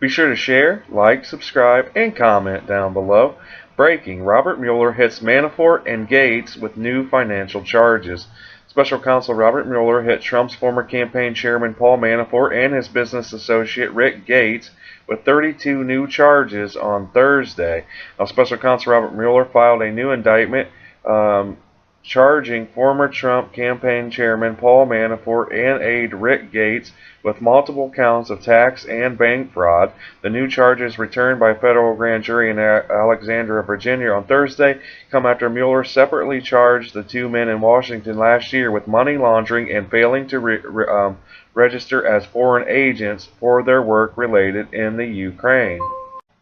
Be sure to share, like, subscribe, and comment down below. Breaking: Robert Mueller hits Manafort and Yates with new financial charges. Special counsel Robert Mueller hit Trump's former campaign chairman Paul Manafort and his business associate Rick Yates with 32 new charges on Thursday. Now, Special counsel Robert Mueller filed a new indictment charging former Trump campaign chairman Paul Manafort and aide Rick Yates with multiple counts of tax and bank fraud. The new charges returned by a federal grand jury in Alexandria, Virginia on Thursday come after Mueller separately charged the two men in Washington last year with money laundering and failing to register as foreign agents for their work related in the Ukraine.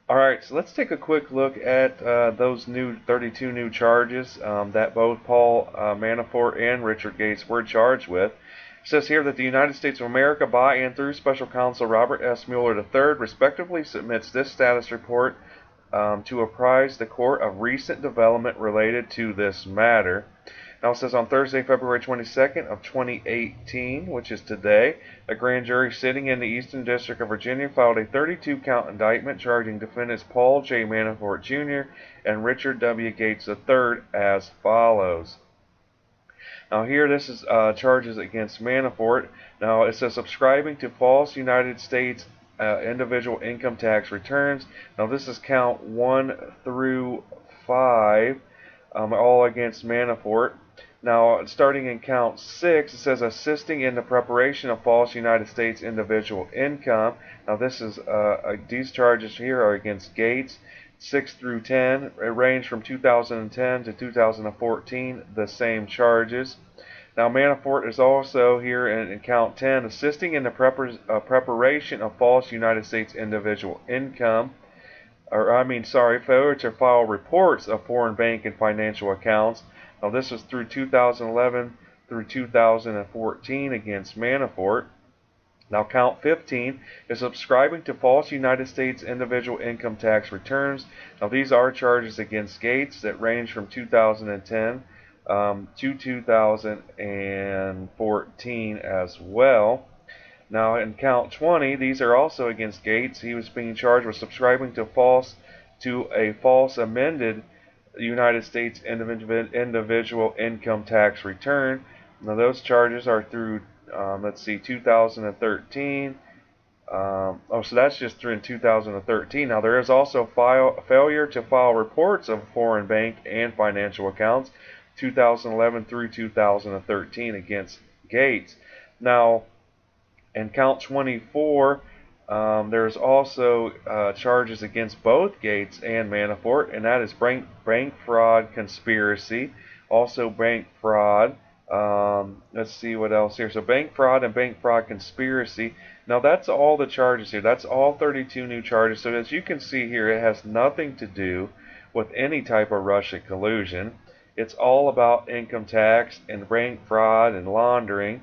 Alright, so let's take a quick look at those 32 new charges that both Paul Manafort and Richard Yates were charged with. It says here that the United States of America, by and through Special Counsel Robert S. Mueller III, respectively submits this status report to apprise the court of recent development related to this matter. Now it says on Thursday, February 22nd of 2018, which is today, a grand jury sitting in the Eastern District of Virginia filed a 32-count indictment charging defendants Paul J. Manafort Jr. and Richard W. Yates III as follows. Now here this is charges against Manafort. Now it says subscribing to false United States individual income tax returns. Now this is count 1 through 5, all against Manafort. Now, starting in count 6, it says assisting in the preparation of false United States individual income. Now, this is these charges here are against Yates. 6 through 10, it ranged from 2010 to 2014, the same charges. Now, Manafort is also here in count 10, assisting in the preparation of false United States individual income. Failure to file reports of foreign bank and financial accounts. Now this was through 2011 through 2014 against Manafort. Now count 15 is subscribing to false United States individual income tax returns. Now these are charges against Yates that range from 2010 to 2014 as well. Now in count 20, these are also against Yates. He was being charged with subscribing to a false amended United States individual income tax return. Now those charges are through 2013. So that's just through in 2013. Now there is also failure to file reports of foreign bank and financial accounts, 2011 through 2013 against Yates. Now in count 24, there's also charges against both Yates and Manafort, and that is bank fraud conspiracy, also bank fraud. Let's see what else here. So bank fraud and bank fraud conspiracy. Now that's all the charges here. That's all 32 new charges. So as you can see here, it has nothing to do with any type of Russia collusion. It's all about income tax and bank fraud and laundering.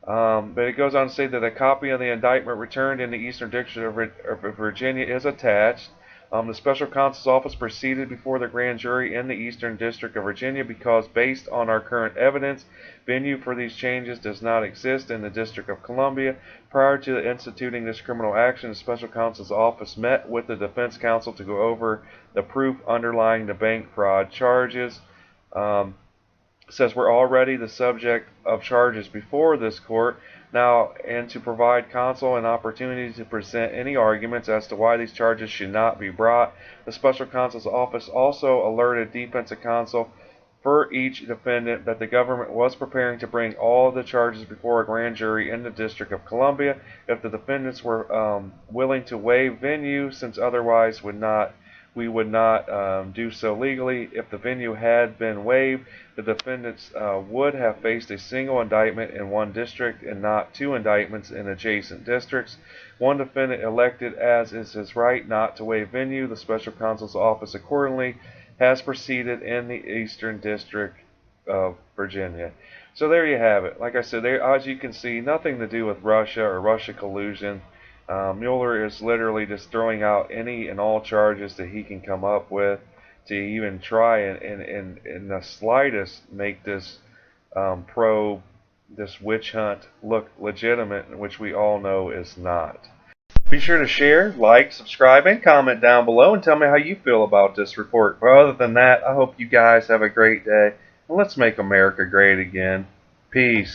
But it goes on to say that a copy of the indictment returned in the Eastern District of Virginia is attached. The Special Counsel's Office proceeded before the grand jury in the Eastern District of Virginia because, based on our current evidence, venue for these changes does not exist in the District of Columbia. Prior to instituting this criminal action, the Special Counsel's Office met with the defense counsel to go over the proof underlying the bank fraud charges. Says we're already the subject of charges before this court now, and to provide counsel an opportunity to present any arguments as to why these charges should not be brought. The Special Counsel's Office also alerted defensive counsel for each defendant that the government was preparing to bring all of the charges before a grand jury in the District of Columbia if the defendants were willing to waive venue, since otherwise we would not do so legally. If the venue had been waived, the defendants would have faced a single indictment in one district and not two indictments in adjacent districts. One defendant elected, as is his right, not to waive venue. The Special Counsel's Office accordingly has proceeded in the Eastern District of Virginia. So there you have it. Like I said, there, as you can see, nothing to do with Russia or Russia collusion. Mueller is literally just throwing out any and all charges that he can come up with to even try and in the slightest make this probe, this witch hunt, look legitimate, which we all know is not. Be sure to share, like, subscribe, and comment down below and tell me how you feel about this report. Well, other than that, I hope you guys have a great day. And let's make America great again. Peace.